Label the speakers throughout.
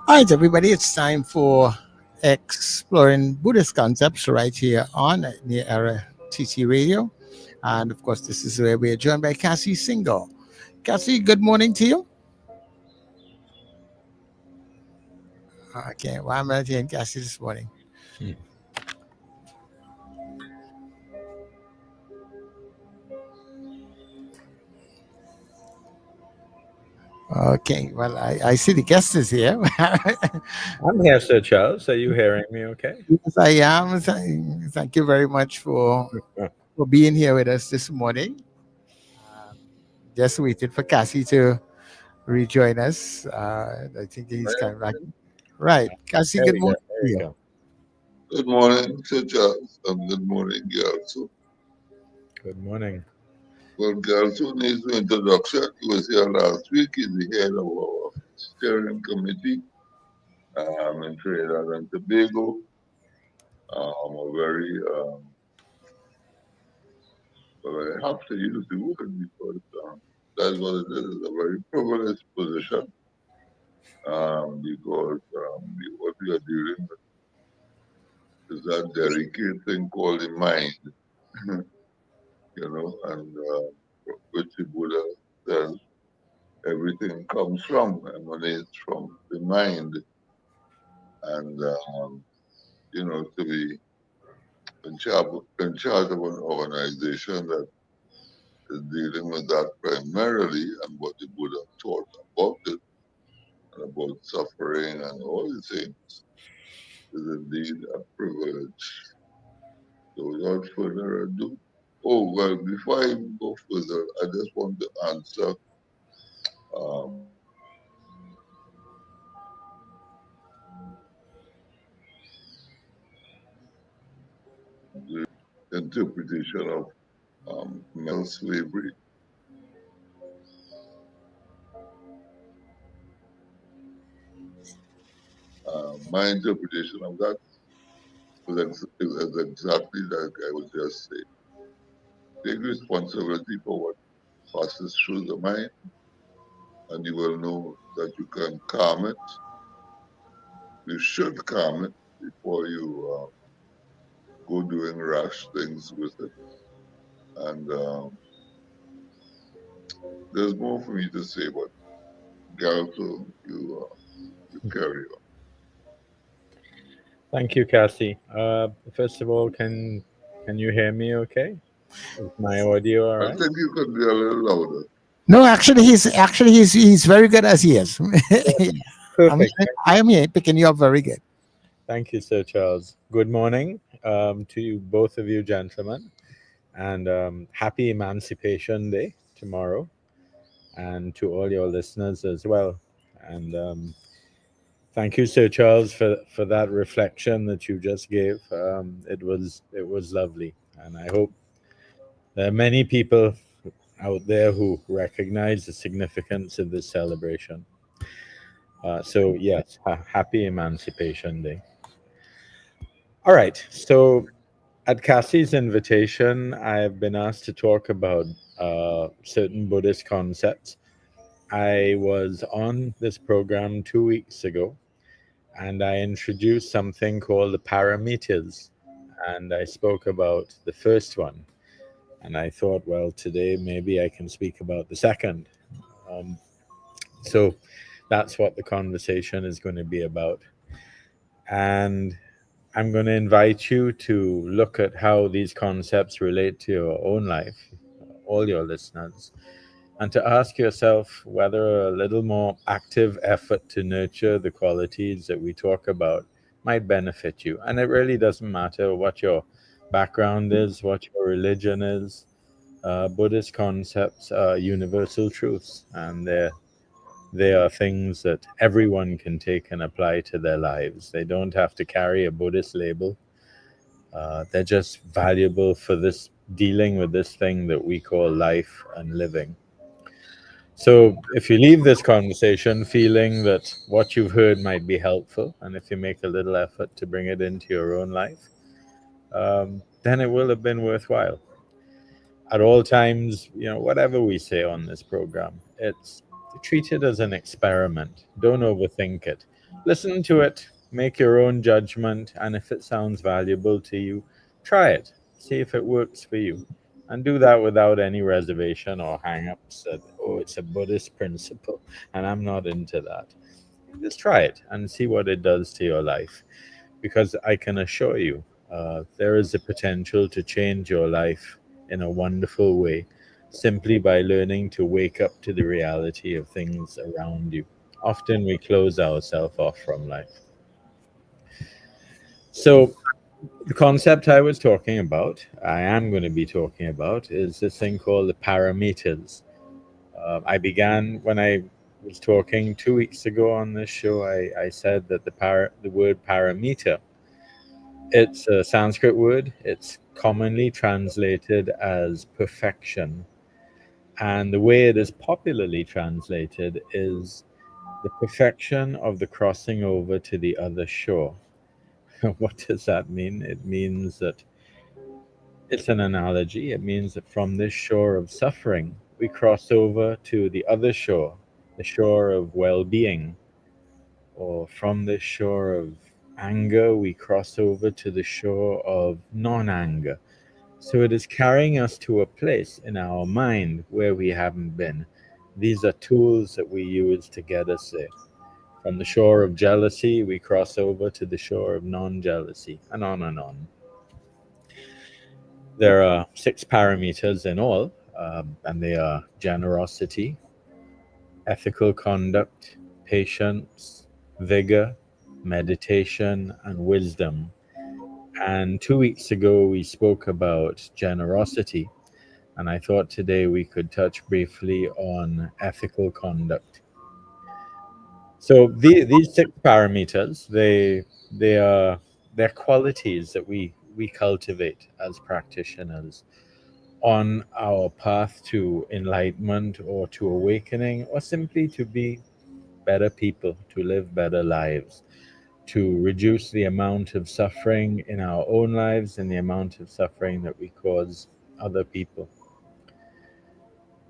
Speaker 1: All right, everybody, it's time for Exploring Buddhist Concepts right here on the Era TT Radio. And of course, this is where we are joined by Kasi Senghor. Kasi, good morning to you. Okay, well, I'm not hearing Kasi this morning.
Speaker 2: Hmm.
Speaker 1: Okay, well, I see the guest is here.
Speaker 2: I'm here, Sir Charles. Are you hearing me okay?
Speaker 1: Yes, I am. Thank you very much for being here with us this morning. Um, just waited for Cassie to rejoin us. I think he's coming back. Right. Cassie,
Speaker 2: There
Speaker 1: good
Speaker 2: we go.
Speaker 1: morning
Speaker 2: There
Speaker 1: to
Speaker 2: we
Speaker 1: you.
Speaker 2: go.
Speaker 3: Good morning, Sir Charles, and good morning, Gelso.
Speaker 2: Good morning.
Speaker 3: Well, Gelso needs no introduction. He was here last week. He's the head of our steering committee in Trinidad and Tobago. A very, well, I have to use the word because that's what it is. It's a very privileged position because what we are dealing with is that delicate thing called the mind, and which the Buddha says everything comes from, emanates from the mind. And, to be in charge of an organization that is dealing with that primarily and what the Buddha taught about it and about suffering and all the things is indeed a privilege. So without further ado, oh, well, before I go further, I just want to answer um, the interpretation of male slavery. My interpretation of that is exactly like I was just saying. Take responsibility for what passes through the mind, and you will know that you can calm it. You should calm it before you go doing rash things with it. And there's more for me to say, but Galto, you carry on.
Speaker 2: Thank you, Cassie. First of all, can you hear me okay? Is my audio all
Speaker 3: I
Speaker 2: right?
Speaker 3: think you could be a little louder.
Speaker 1: No, he's very good as he is. I'm
Speaker 2: Perfect.
Speaker 1: I am here picking you up very good.
Speaker 2: Thank you, Sir Charles. Good morning to you, both of you gentlemen, and happy Emancipation Day tomorrow, and to all your listeners as well. And thank you, Sir Charles, for that reflection that you just gave. It was lovely, and I hope there are many people out there who recognize the significance of this celebration. So yes, happy Emancipation Day. All right. So at Cassie's invitation, I have been asked to talk about certain Buddhist concepts. I was on this program 2 weeks ago, and I introduced something called the paramitas, and I spoke about the first one. And I thought, well, today maybe I can speak about the second. Um, so that's what the conversation is going to be about. And I'm going to invite you to look at how these concepts relate to your own life, all your listeners, and to ask yourself whether a little more active effort to nurture the qualities that we talk about might benefit you. And it really doesn't matter what your background is, what your religion is. Buddhist concepts are universal truths, and they are things that everyone can take and apply to their lives. They don't have to carry a Buddhist label. They're just valuable for this dealing with this thing that we call life and living. So, if you leave this conversation feeling that what you've heard might be helpful, and if you make a little effort to bring it into your own life, then it will have been worthwhile. At all times, whatever we say on this program, it's treat it as an experiment. Don't overthink it. Listen to it, make your own judgment, and if it sounds valuable to you, try it. See if it works for you. And do that without any reservation or hang ups that, oh, it's a Buddhist principle and I'm not into that. Just try it and see what it does to your life. Because I can assure you, there is a potential to change your life in a wonderful way simply by learning to wake up to the reality of things around you. Often we close ourselves off from life. So, the concept I was talking about, I am going to be talking about, is this thing called the parameters. I began when I was talking 2 weeks ago on this show. I said that the word parameter, it's a Sanskrit word. It's commonly translated as perfection, and the way it is popularly translated is the perfection of the crossing over to the other shore. What does that mean? It means that it's an analogy. It means that from this shore of suffering, we cross over to the other shore, the shore of well being. Or from this shore of anger, we cross over to the shore of non anger. So it is carrying us to a place in our mind where we haven't been. These are tools that we use to get us there. From the shore of jealousy, we cross over to the shore of non jealousy, and on and on. There are 6 parameters in all, and they are generosity, ethical conduct, patience, vigor, meditation, and wisdom. And 2 weeks ago, we spoke about generosity, and I thought today we could touch briefly on ethical conduct. So these 6 parameters, they are they're qualities that we cultivate as practitioners on our path to enlightenment or to awakening, or simply to be better people, to live better lives, to reduce the amount of suffering in our own lives and the amount of suffering that we cause other people.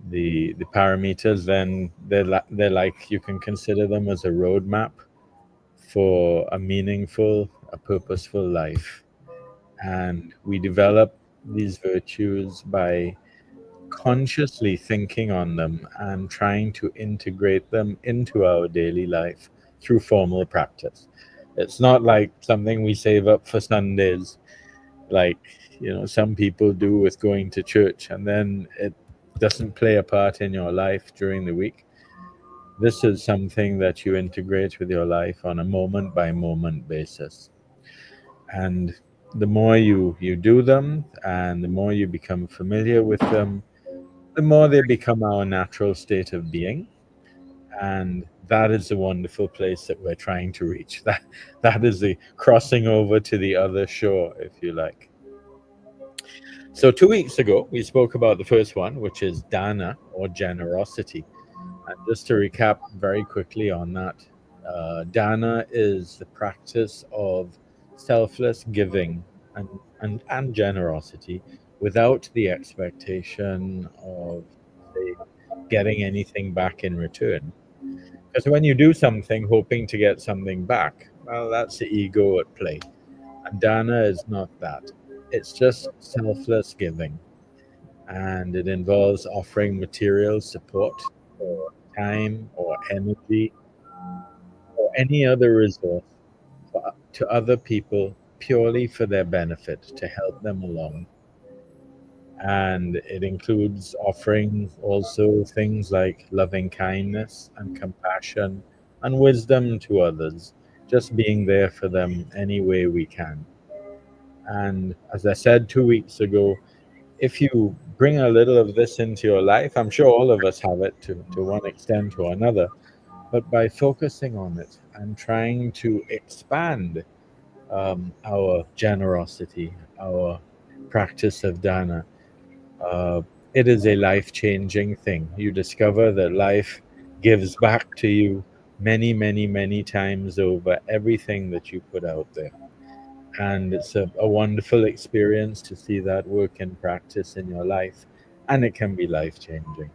Speaker 2: The parameters, then they're like, you can consider them as a roadmap for a meaningful, a purposeful life. And we develop these virtues by consciously thinking on them and trying to integrate them into our daily life through formal practice. It's not like something we save up for Sundays, like, some people do with going to church, and then it doesn't play a part in your life during the week. This is something that you integrate with your life on a moment by moment basis. And the more you do them and the more you become familiar with them, the more they become our natural state of being. And that is the wonderful place that we're trying to reach. That is the crossing over to the other shore, if you like. So 2 weeks ago, we spoke about the first one, which is dana, or generosity. And just to recap very quickly on that, dana is the practice of selfless giving and generosity without the expectation of, say, getting anything back in return. Because when you do something hoping to get something back, well, that's the ego at play. And dana is not that. It's just selfless giving. And it involves offering material support or time or energy or any other resource to other people purely for their benefit, to help them along. And it includes offering also things like loving kindness and compassion and wisdom to others, just being there for them any way we can. And as I said 2 weeks ago, if you bring a little of this into your life, I'm sure all of us have it to one extent or another, but by focusing on it and trying to expand our generosity, our practice of dana, uh, it is a life changing thing. You discover that life gives back to you many, many, many times over everything that you put out there. And it's a wonderful experience to see that work in practice in your life, and it can be life changing.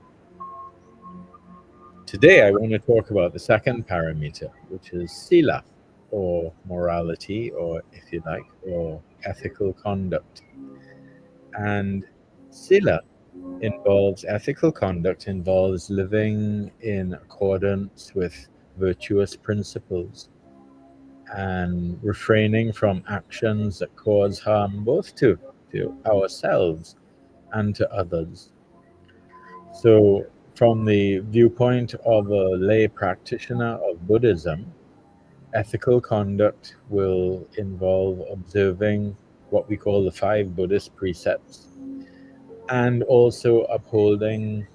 Speaker 2: Today, I want to talk about the second parameter, which is sila, or morality, or if you like, or ethical conduct. And sila involves ethical conduct, involves living in accordance with virtuous principles and refraining from actions that cause harm both to ourselves and to others. So, from the viewpoint of a lay practitioner of Buddhism, ethical conduct will involve observing what we call the five Buddhist precepts and also upholding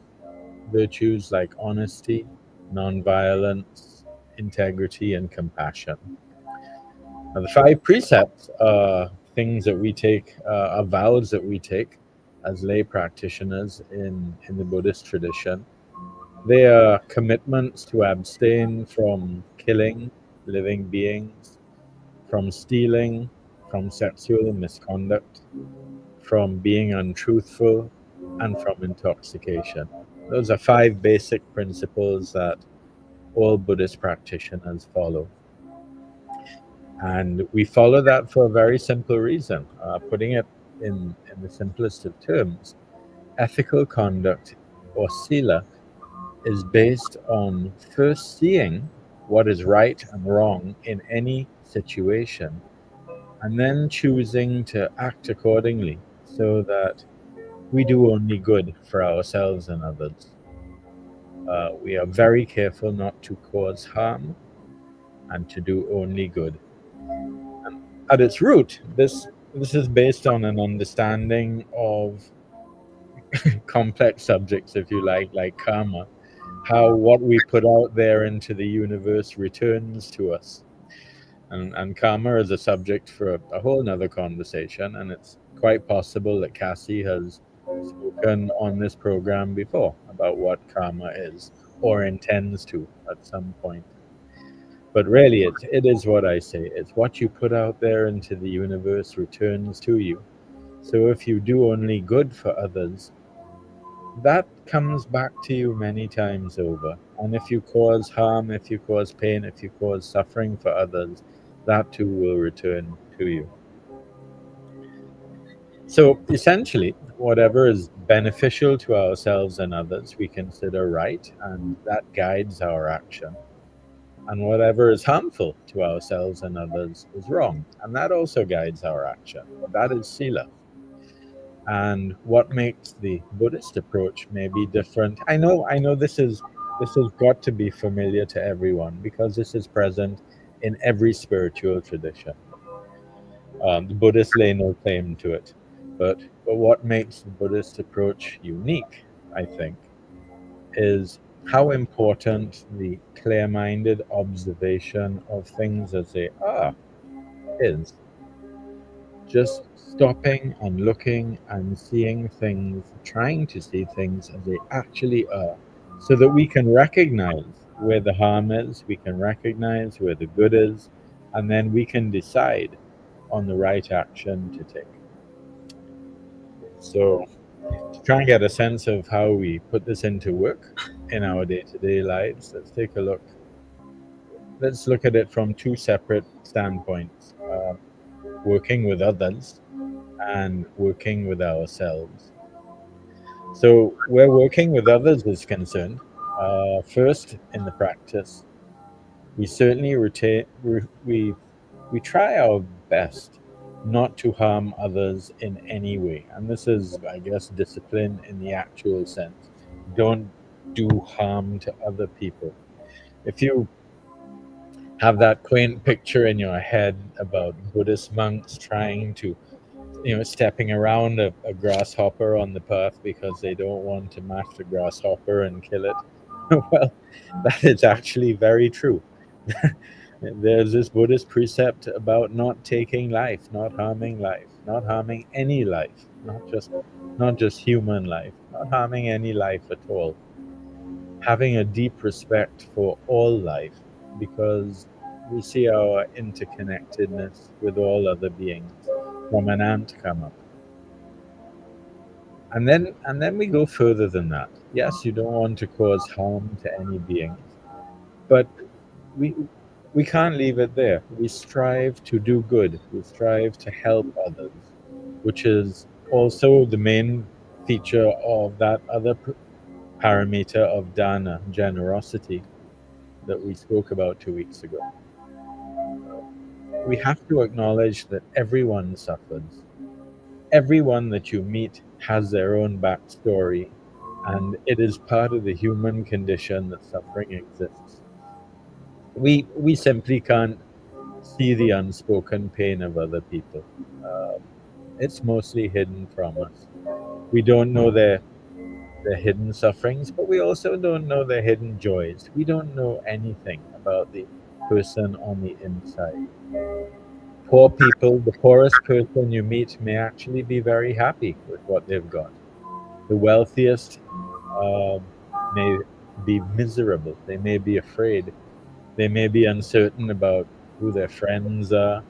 Speaker 2: virtues like honesty, nonviolence, integrity, and compassion. Now, the five precepts are things that we take, are vows that we take as lay practitioners in the Buddhist tradition. They are commitments to abstain from killing living beings, from stealing, from sexual misconduct, from being untruthful, and from intoxication. Those are five basic principles that all Buddhist practitioners follow. And we follow that for a very simple reason. Putting it in the simplest of terms, ethical conduct or sila is based on first seeing what is right and wrong in any situation and then choosing to act accordingly so that we do only good for ourselves and others. We are very careful not to cause harm and to do only good. And at its root, this is based on an understanding of complex subjects, if you like karma, how what we put out there into the universe returns to us. And karma is a subject for a whole nother conversation, and it's quite possible that Cassie has spoken on this program before about what karma is or intends to at some point. But really, it is what I say. It's what you put out there into the universe returns to you. So if you do only good for others, that comes back to you many times over. And if you cause harm, if you cause pain, if you cause suffering for others, that too will return to you. So essentially, whatever is beneficial to ourselves and others, we consider right, and that guides our action. And whatever is harmful to ourselves and others is wrong, and that also guides our action. That is sila. And what makes the Buddhist approach maybe different? I know this has got to be familiar to everyone because this is present in every spiritual tradition. The Buddhists lay no claim to it, but what makes the Buddhist approach unique, I think, is how important the clear-minded observation of things as they are is. Just stopping and looking and seeing things, trying to see things as they actually are, so that we can recognize where the harm is, we can recognize where the good is, and then we can decide on the right action to take. So, to try and get a sense of how we put this into work in our day to day lives, let's take a look. Let's look at it from two separate standpoints, working with others and working with ourselves. So, where working with others is concerned, first in the practice, we certainly we try our best not to harm others in any way, and this is, I guess, discipline in the actual sense. Don't do harm to other people. If you have that quaint picture in your head about Buddhist monks trying to, stepping around a grasshopper on the path because they don't want to mash the grasshopper and kill it. Well, that is actually very true. There's this Buddhist precept about not taking life, not harming life, not harming any life, not just human life, not harming any life at all. Having a deep respect for all life because we see our interconnectedness with all other beings. From an ant come up. And then we go further than that. Yes, you don't want to cause harm to any beings, but we we can't leave it there. We strive to do good. We strive to help others, which is also the main feature of that other parameter of dana, generosity, that we spoke about 2 weeks ago. We have to acknowledge that everyone suffers. Everyone that you meet has their own backstory, and it is part of the human condition that suffering exists. We simply can't see the unspoken pain of other people. Um, it's mostly hidden from us. We don't know their hidden sufferings, but we also don't know their hidden joys. We don't know anything about the person on the inside. Poor people, the poorest person you meet may actually be very happy with what they've got. The wealthiest may be miserable. They may be afraid. They may be uncertain about who their friends are.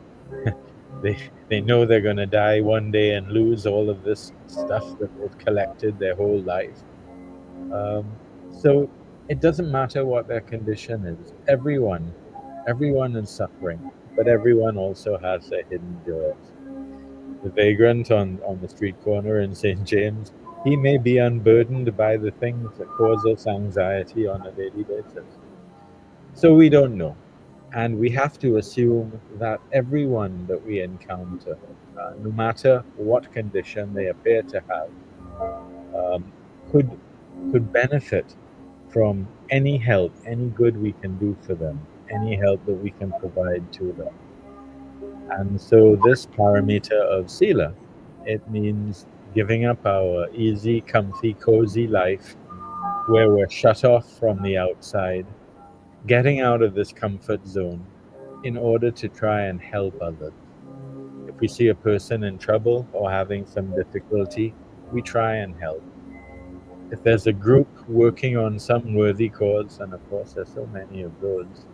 Speaker 2: they they know they're going to die one day and lose all of this stuff that they've collected their whole life. Um, so it doesn't matter what their condition is. Everyone is suffering, but everyone also has their hidden joys. The vagrant on the street corner in St. James, he may be unburdened by the things that cause us anxiety on a daily basis. So we don't know. And we have to assume that everyone that we encounter, no matter what condition they appear to have, um, could benefit from any help, any good we can do for them, any help that we can provide to them. And so this parameter of sila, it means giving up our easy, comfy, cozy life where we're shut off from the outside, getting out of this comfort zone in order to try and help others. If we see a person in trouble or having some difficulty, we try and help. If there's a group working on some worthy cause, and of course there's so many of those,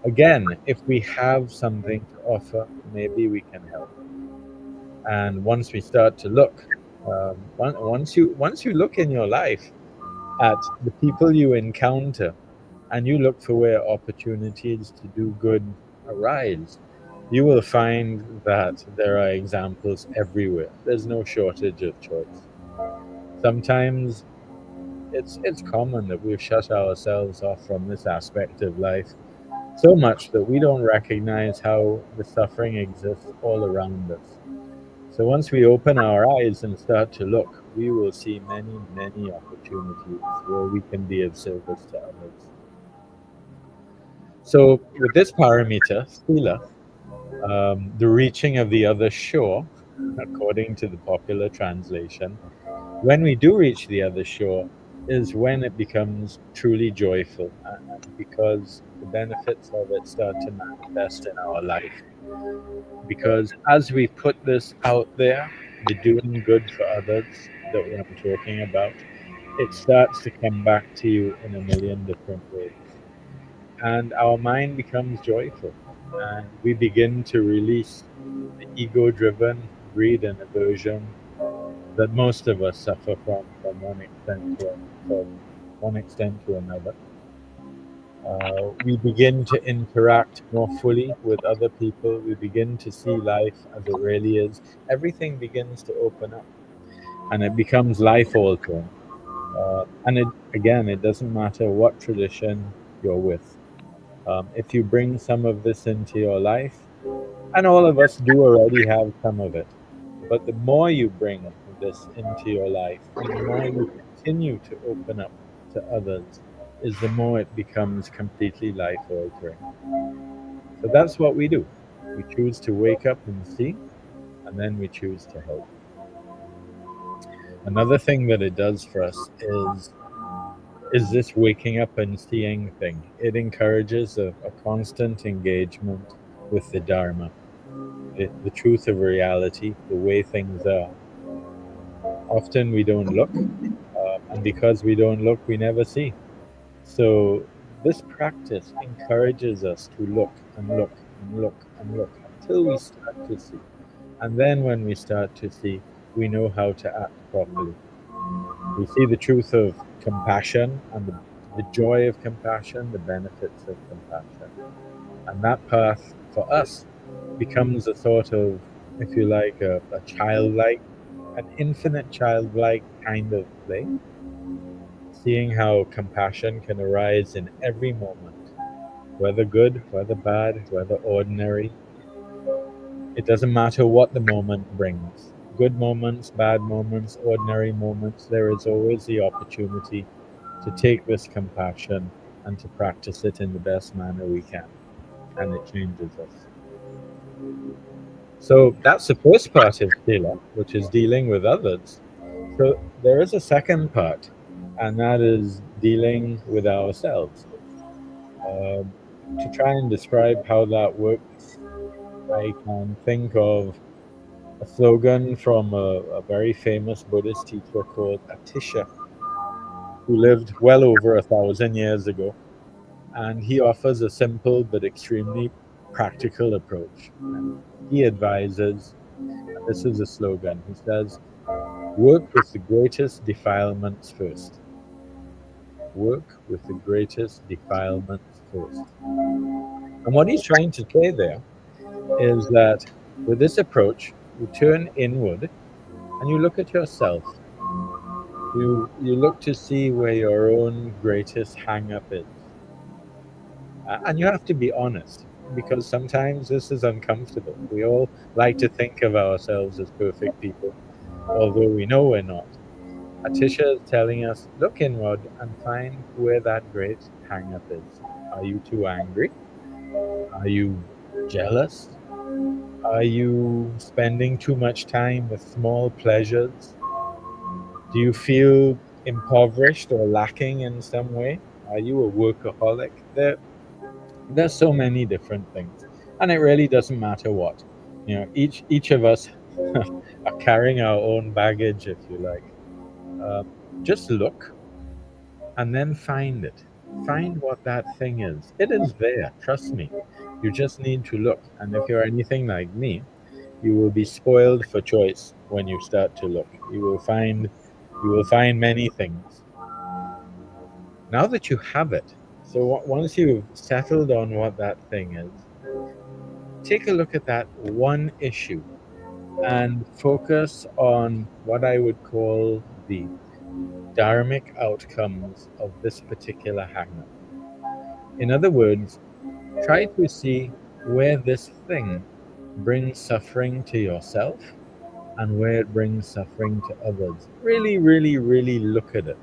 Speaker 2: again, if we have something to offer, maybe we can help. And once we start to look, once you look in your life at the people you encounter, and you look for where opportunities to do good arise, you will find that there are examples everywhere. There's no shortage of choice. Sometimes it's common that we've shut ourselves off from this aspect of life so much that we don't recognize how the suffering exists all around us. So once we open our eyes and start to look, we will see many, many opportunities where we can be of service to others. So with this parameter, sila, the reaching of the other shore, according to the popular translation, when we do reach the other shore, is when it becomes truly joyful, and because the benefits of it start to manifest in our life. Because as we put this out there, the doing good for others that I'm talking about, it starts to come back to you in a million different ways. And our mind becomes joyful, and we begin to release the ego driven greed and aversion that most of us suffer from one extent to another. We begin to interact more fully with other people. We begin to see life as it really is. Everything begins to open up, and it becomes life altering. And it doesn't matter what tradition you're with. If you bring some of this into your life, and all of us do already have some of it, but the more you bring this into your life and the more you continue to open up to others, is the more it becomes completely life altering. So that's what we do. We choose to wake up and see, and then we choose to help. Another thing that it does for us is this waking up and seeing thing. It encourages a constant engagement with the Dharma, the truth of reality, the way things are. Often we don't look, and because we don't look, we never see. So this practice encourages us to look and look and look and look until we start to see. And then when we start to see, we know how to act properly. We see the truth of compassion and the joy of compassion, the benefits of compassion. And that path for us becomes a sort of, if you like, a childlike, an infinite childlike kind of play, seeing how compassion can arise in every moment, whether good, whether bad, whether ordinary. It doesn't matter what the moment brings. Good moments, bad moments, ordinary moments, there is always the opportunity to take this compassion and to practice it in the best manner we can. And it changes us. So that's the first part of Sila, which is dealing with others. So there is a second part, and that is dealing with ourselves. To try and describe how that works, I can think of a slogan from a very famous Buddhist teacher called Atisha, who lived well over 1,000 years ago. And he offers a simple but extremely practical approach. And he advises, and this is a slogan, he says, work with the greatest defilements first. Work with the greatest defilements first. And what he's trying to say there is that with this approach, you turn inward and you look at yourself. You look to see where your own greatest hang up is. And you have to be honest because sometimes this is uncomfortable. We all like to think of ourselves as perfect people, although we know we're not. Atisha is telling us look inward and find where that great hang up is. Are you too angry? Are you jealous? Are you spending too much time with small pleasures? Do you feel impoverished or lacking in some way? Are you a workaholic? There's so many different things, and it really doesn't matter what. Each of us are carrying our own baggage, if you like. Um, just look and then find it. Find what that thing is. It is there. Trust me. You just need to look. And if you're anything like me, you will be spoiled for choice when you start to look. You will find many things. Now that you have it, so once you've settled on what that thing is, take a look at that one issue and focus on what I would call the dharmic outcomes of this particular hang up. In other words, try to see where this thing brings suffering to yourself and where it brings suffering to others. Really, really, really look at it.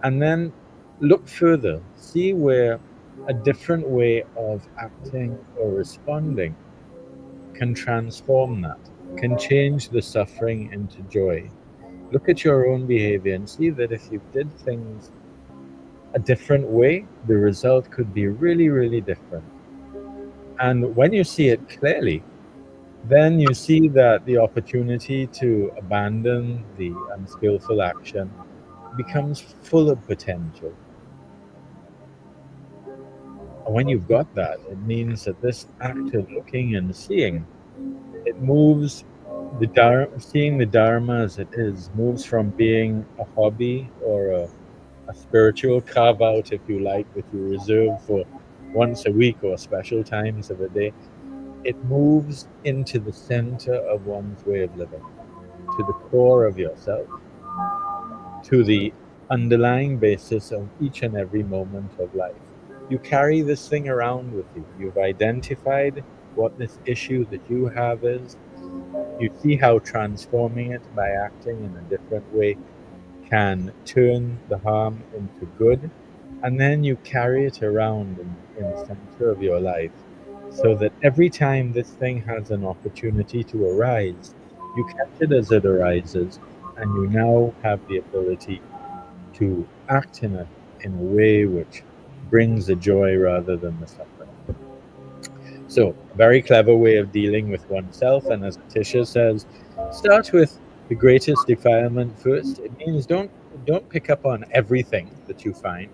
Speaker 2: And then look further, see where a different way of acting or responding can transform that, can change the suffering into joy. Look at your own behavior and see that if you did things a different way, the result could be really, really different. And when you see it clearly, then you see that the opportunity to abandon the unskillful action becomes full of potential. And when you've got that, it means that this act of looking and seeing, it moves seeing the Dharma as it is, moves from being a hobby or a spiritual carve out, if you like, that you reserve for once a week or special times of the day. It moves into the center of one's way of living, to the core of yourself, to the underlying basis of each and every moment of life. You carry this thing around with you. You've identified what this issue that you have is. You see how transforming it by acting in a different way can turn the harm into good. And then you carry it around in the center of your life so that every time this thing has an opportunity to arise, you catch it as it arises, and you now have the ability to act in a way which brings the joy rather than the suffering. So, a very clever way of dealing with oneself. And as Atisha says, start with the greatest defilement first. It means don't pick up on everything that you find.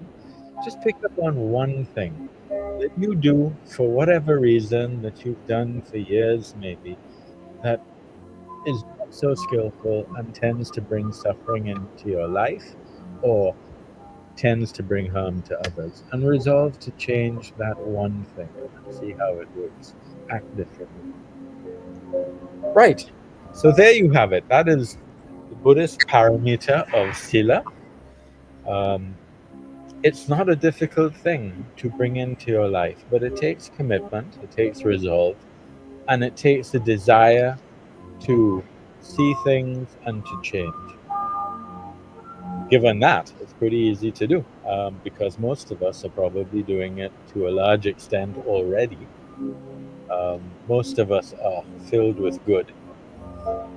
Speaker 2: Just pick up on one thing that you do for whatever reason that you've done for years, maybe, that is not so skillful and tends to bring suffering into your life, or tends to bring harm to others, and resolve to change that one thing and see how it works. Act differently. Right. So there you have it. That is the Buddhist parameter of sila. Um, it's not a difficult thing to bring into your life, but it takes commitment, it takes resolve, and it takes a desire to see things and to change. Given that, it's pretty easy to do, because most of us are probably doing it to a large extent already. Most of us are filled with good.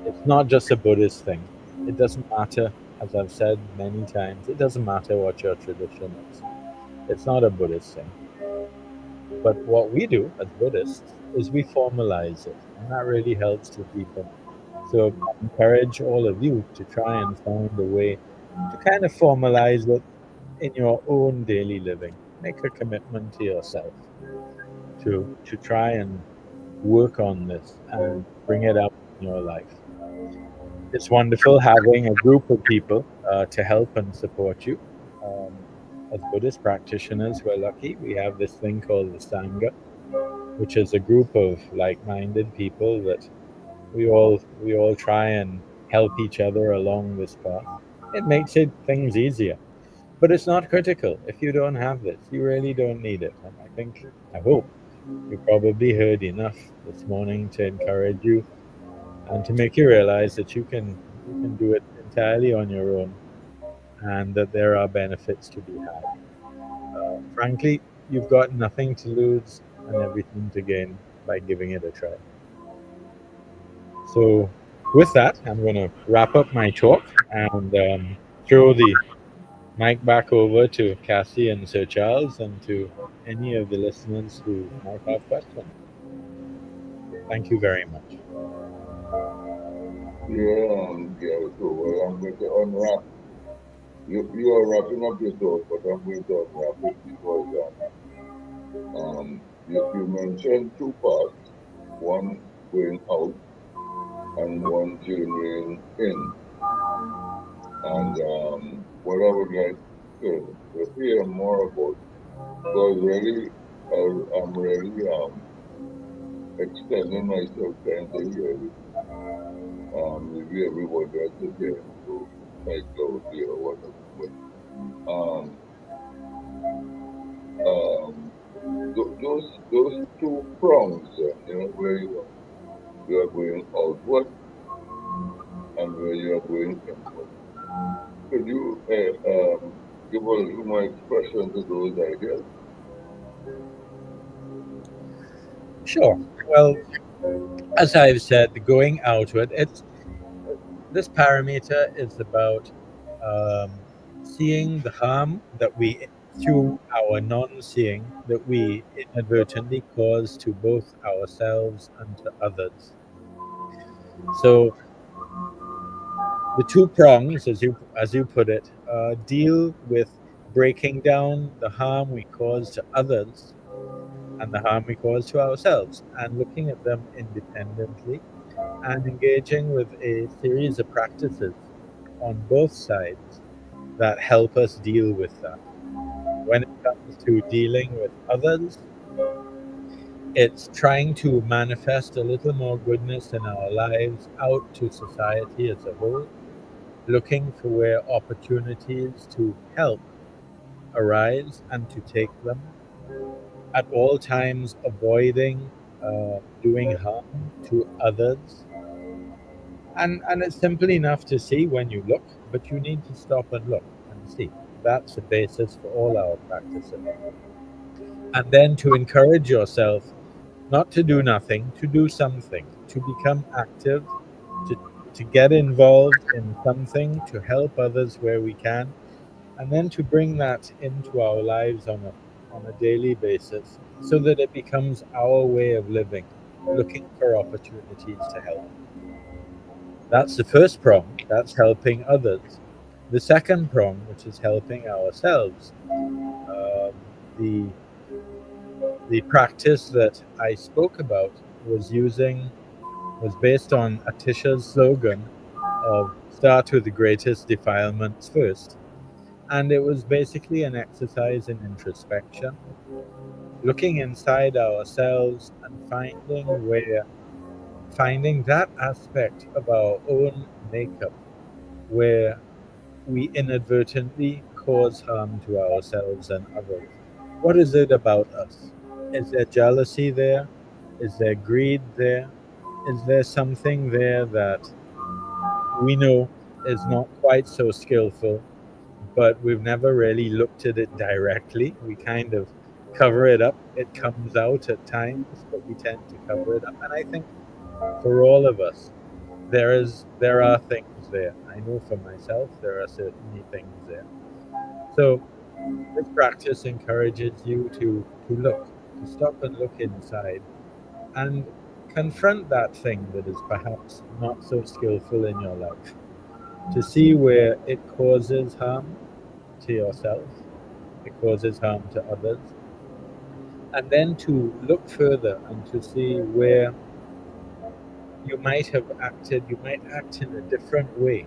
Speaker 2: It's not just a Buddhist thing. It doesn't matter, as I've said many times, it doesn't matter what your tradition is. It's not a Buddhist thing. But what we do as Buddhists is we formalize it, and that really helps to deepen. So I encourage all of you to try and find a way to kind of formalize it in your own daily living. Make a commitment to yourself to try and work on this and bring it up in your life. It's wonderful having a group of people to help and support you. Um, as Buddhist practitioners, we're lucky. We have this thing called the Sangha, which is a group of like-minded people that we all try and help each other along this path. It makes things easier, but it's not critical. If you don't have this, you really don't need it. And I hope you probably heard enough this morning to encourage you and to make you realize that you can do it entirely on your own, and that there are benefits to be had. Frankly, you've got nothing to lose and everything to gain by giving it a try. So, with that, I'm going to wrap up my talk and throw the mic back over to Cassie and Sir Charles and to any of the listeners who might have questions. Thank you very much.
Speaker 3: Yeah, so well, I'm going to unwrap. You are wrapping up your thought, but I'm going to unwrap it because you mentioned two parts, one going out and one journeying in. And what I would like to hear more about, because really, I'm really extending myself trying to hear you. Maybe everybody else is hearing through like loudly or whatever. But um, those two prongs, where you are going outward and where you are going inward. Could you give a little more expression to those ideas?
Speaker 2: Sure. Well, as I've said, going outward, it's this parameter is about um, seeing the harm that we, through our non-seeing, that we inadvertently cause to both ourselves and to others. So the two prongs, as you put it, deal with breaking down the harm we cause to others and the harm we cause to ourselves, and looking at them independently and engaging with a series of practices on both sides that help us deal with that. When it comes to dealing with others, it's trying to manifest a little more goodness in our lives out to society as a whole, looking for where opportunities to help arise and to take them, at all times avoiding doing harm to others. And it's simple enough to see when you look, but you need to stop and look and see. That's the basis for all our practices. And then to encourage yourself not to do nothing, to do something, to become active, to, to get involved in something, to help others where we can, and then to bring that into our lives on a daily basis so that it becomes our way of living, looking for opportunities to help. That's the first prong, that's helping others. The second prong, which is helping ourselves, um, the practice that I spoke about was using was based on Atisha's slogan of start with the greatest defilements first. And it was basically an exercise in introspection, looking inside ourselves and finding that aspect of our own makeup where we inadvertently cause harm to ourselves and others. What is it about us? Is there jealousy there? Is there greed there? Is there something there that we know is not quite so skillful, but we've never really looked at it directly? We kind of cover it up. It comes out at times, but we tend to cover it up. And I think for all of us, there are things there. I know for myself there are certainly things there. So this practice encourages you to look, to stop and look inside and confront that thing that is perhaps not so skillful in your life, to see where it causes harm to yourself, it causes harm to others, and then to look further and to see where you might act in a different way.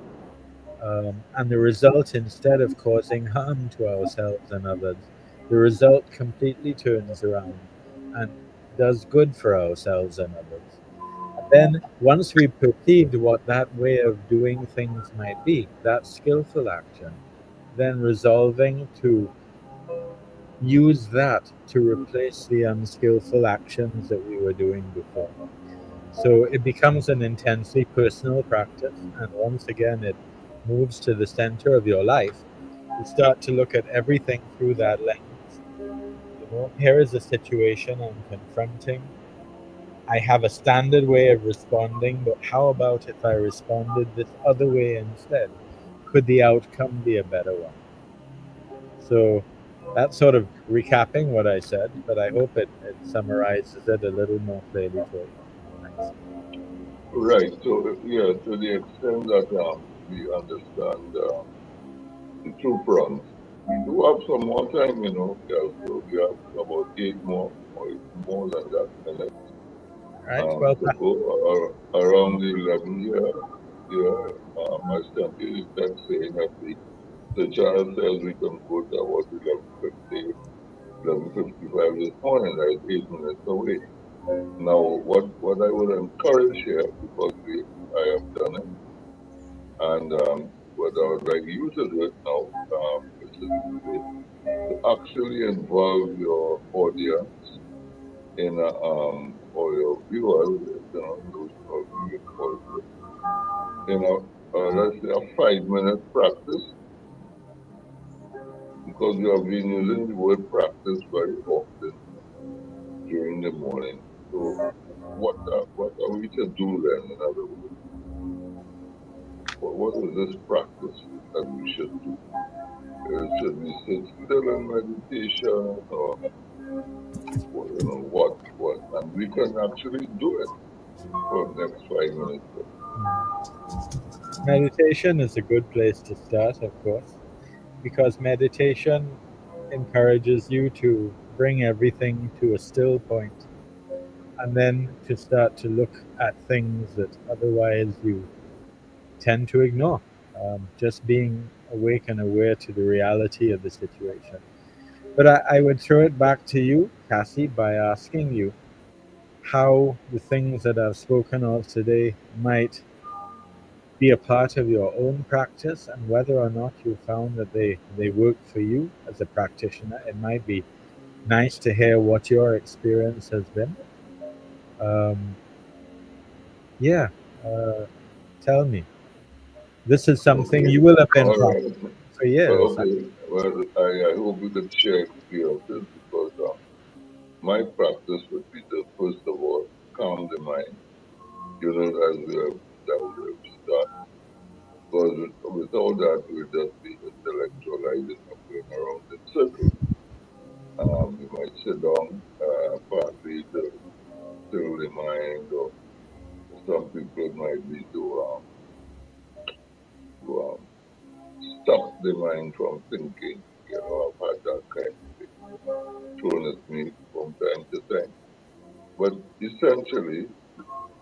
Speaker 2: And the result, instead of causing harm to ourselves and others, the result completely turns around and does good for ourselves and others. And then, once we perceived what that way of doing things might be, that skillful action, then resolving to use that to replace the unskillful actions that we were doing before. So it becomes an intensely personal practice. And once again, it moves to the center of your life. You start to look at everything through that lens. You know, here is a situation I'm confronting. I have a standard way of responding, but how about if I responded this other way instead? Could the outcome be a better one? So that's sort of recapping what I said, but I hope it summarizes it a little more clearly for you. Thanks.
Speaker 3: Right. So, yeah, to the extent that we understand the two fronts, we do have some more time, yeah, so we have about 8 more or more than that minutes
Speaker 2: All right. Well,
Speaker 3: to go around the 11 year. Yeah, I simply can saying that the child says we can go to about 11:55 this morning, like 8 minutes away. Now, what I would encourage here, because I have done it, and what I would like you to do it now, Mr. to actually involve your audience in or your viewers, those of you also, let's say a 5 minute practice, because you have been using the word practice very often during the morning. So what are we to do then? In other words, what is this practice that we should do? Should we sit still in meditation, or what? And we can actually do it for the next 5 minutes.
Speaker 2: meditation is a good place to start, of course, because meditation encourages you to bring everything to a still point and then to start to look at things that otherwise you tend to ignore. Just being awake and aware to the reality of the situation. But I would throw it back to you, Cassie, by asking you how the things that I've spoken of today might be a part of your own practice and whether or not you found that they work for you as a practitioner. It might be nice to hear what your experience has been. Um, yeah, uh, tell me. This is something
Speaker 3: Okay.
Speaker 2: you will have been
Speaker 3: All right.
Speaker 2: practicing for years.
Speaker 3: Okay. Well, I hope we can share experiences, because my practice would be to first of all calm the mind. As we have started. Because without that, we'll just be intellectualizing and going around in circles. You might sit down partly to still the mind, or some people might be to stop the mind from thinking. I've had that kind of thing thrown at me from time to time. But essentially,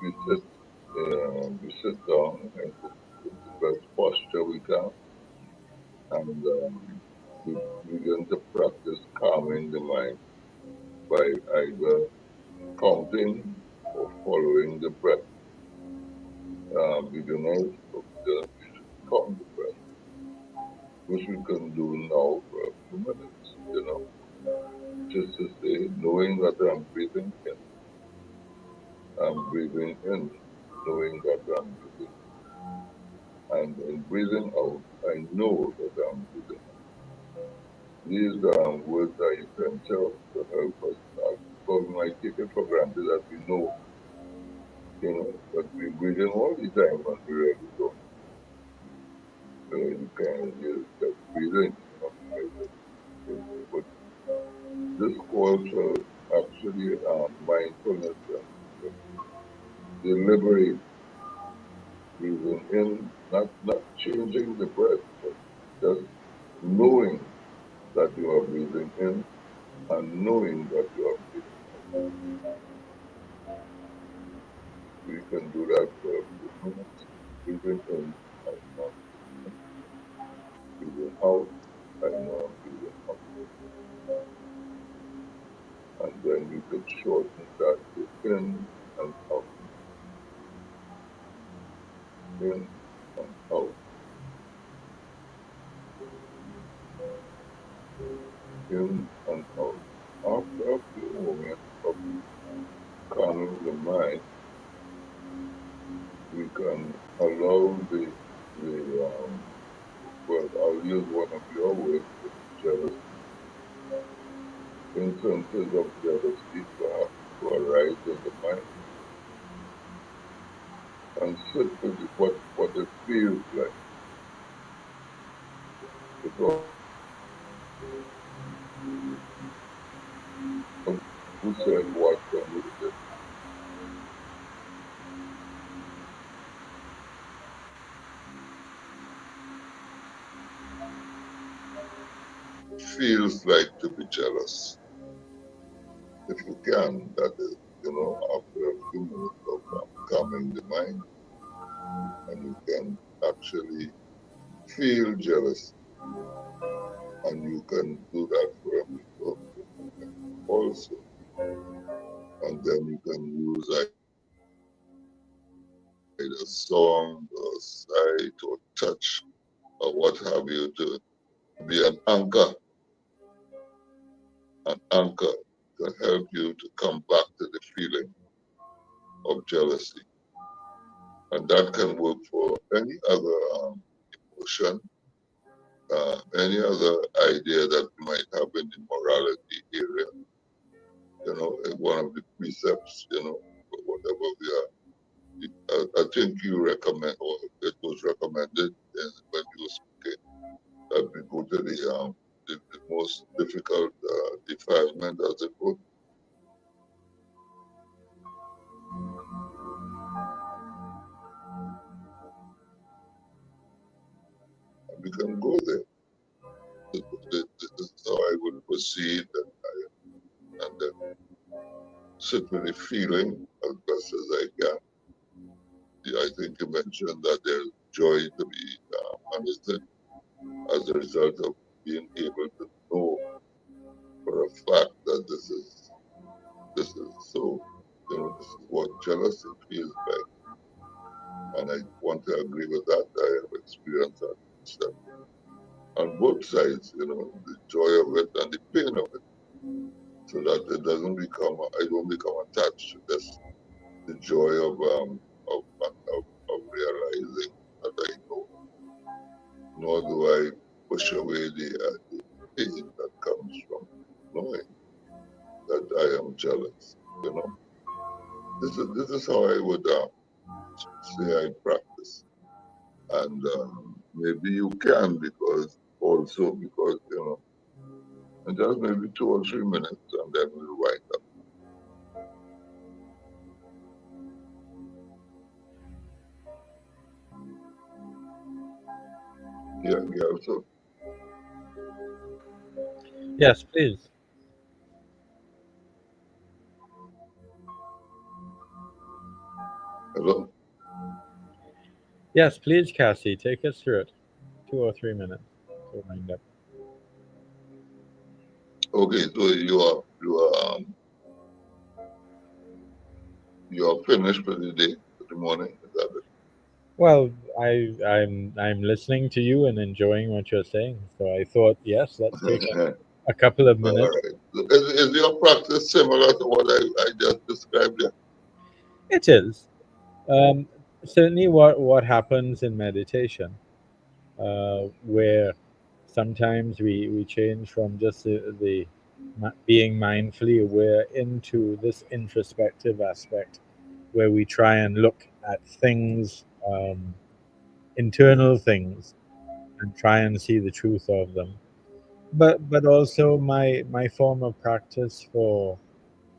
Speaker 3: we sit, We sit down in the best posture we can, and we begin to practice calming the mind by either counting or following the breath. Beginners we should count the breath, which we can do now for a few minutes, just to say, knowing that I'm breathing in, I'm breathing in, knowing that I'm breathing in, and in breathing out, I know that I'm breathing out. These words are essential to help us because we might take it for granted that we know, but we breathe in all the time and we really don't. You can just breathing, but this calls for actually mindfulness and deliberate breathing in, not changing the breath, but just knowing that you are breathing in and knowing that you are breathing. We can do that for a few minutes. Breathing in, I know I'm breathing in. Breathing out, I know I'm breathing out. And then you can shorten that to in and out, in and out, in and out. After a few moments of calming the mind, we can allow the well, I'll use one of your words, jealousy, instances of jealousy perhaps to arise in the mind and sit with what it feels like. Because who said what and who did feels like to be jealous. If you can, that is, after a few minutes of calming the mind, and you can actually feel jealous, and you can do that for a few minutes also. And then you can use either song or sight or touch or what have you to be an anchor to help you to come back to the feeling of jealousy. And that can work for any other emotion, any other idea that you might have in the morality area, one of the precepts, whatever we are. I think you recommend, or it was recommended when you were speaking, that we go to the most difficult defilement as it were. And we can go there. This is how I would proceed and then sit with the feeling as best as I can. I think you mentioned that there's joy to be understood as a result of being able to know for a fact that this is so, this is what jealousy feels like. And I want to agree with that. I have experienced that stuff on both sides, the joy of it and the pain of it, so that it doesn't become, I don't become attached to this, the joy of realizing that I know, nor do I push away the pain that comes from knowing that I am jealous. You know, this is how I would say I practice, and maybe you can because and just maybe 2 or 3 minutes, and then we'll wind up. Yeah, yeah. So
Speaker 2: Yes, please.
Speaker 3: hello.
Speaker 2: Yes, please, Cassie, take us through it. 2 or 3 minutes to wind up.
Speaker 3: Okay, so you are finished for the day, for the morning. Is that
Speaker 2: Well, I'm listening to you and enjoying what you're saying. So I thought, yes, let's take
Speaker 3: it?
Speaker 2: a couple of
Speaker 3: All
Speaker 2: minutes.
Speaker 3: right. So is your practice similar to what I just described there?
Speaker 2: It is um, certainly what happens in meditation, where sometimes we change from just being mindfully aware into this introspective aspect, where we try and look at things, internal things, and try and see the truth of them. But also my form of practice for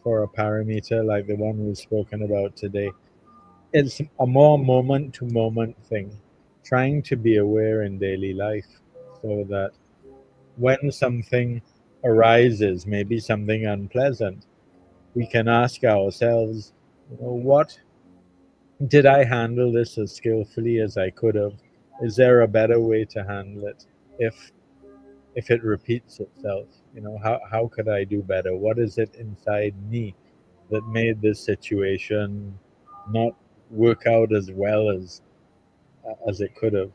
Speaker 2: a parameter like the one we've spoken about today, it's a more moment to moment thing, trying to be aware in daily life so that when something arises, maybe something unpleasant, we can ask ourselves, what did I handle this as skillfully as I could have? Is there a better way to handle it if if it repeats itself? How could I do better? What is it inside me that made this situation not work out as well as it could have?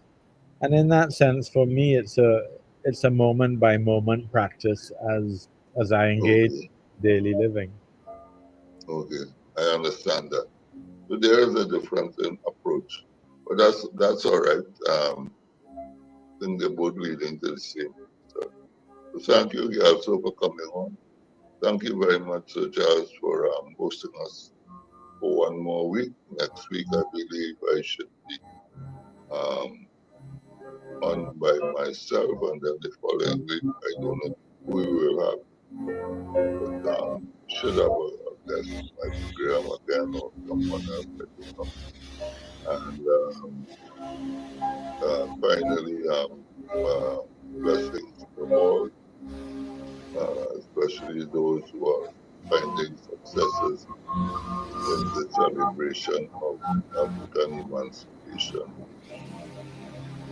Speaker 2: And in that sense, for me, it's a moment by moment practice as I engage
Speaker 3: Okay,
Speaker 2: daily living.
Speaker 3: okay. I understand that. So there is a difference in approach, but that's all right. I think they're both leading to the same. So thank you also for coming on. Thank you very much, Sir Charles, for hosting us for one more week. Next week, I believe I should be um, on by myself, and then the following week, I don't know who we will have, but should have a guest in my program again or someone else, I don't know. And finally, blessings to all, especially those who are finding successes in the celebration of African emancipation.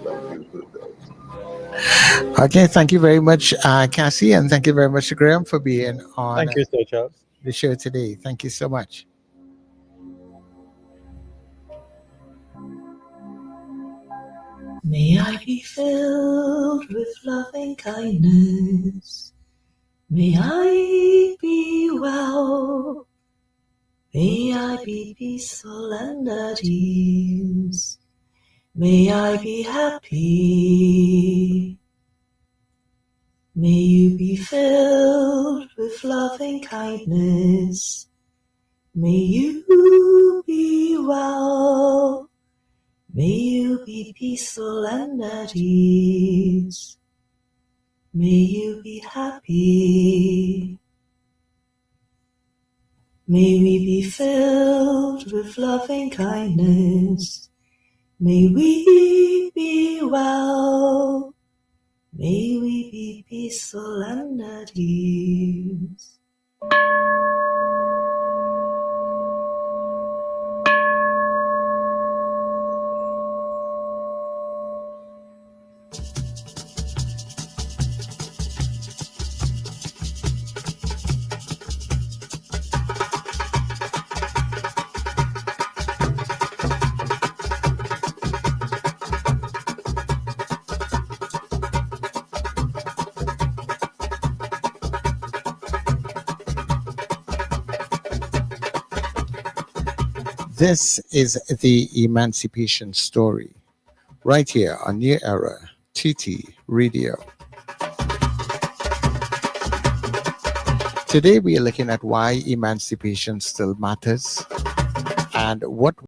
Speaker 3: Thank you, Sir Charles.
Speaker 1: Okay, thank you very much, Cassie, and thank you very much, Graham, for being on
Speaker 2: Thank you, Sir Charles.
Speaker 1: the show today. Thank you so much.
Speaker 4: May I be filled with loving kindness. May I be well. May I be peaceful and at ease. May I be happy. May you be filled with loving kindness. May you be well. May you be peaceful and at ease. May you be happy. May we be filled with loving kindness. May we be well. May we be peaceful and at ease.
Speaker 1: This is the Emancipation Story, right here on New Era TT Radio. Today we are looking at why emancipation still matters and what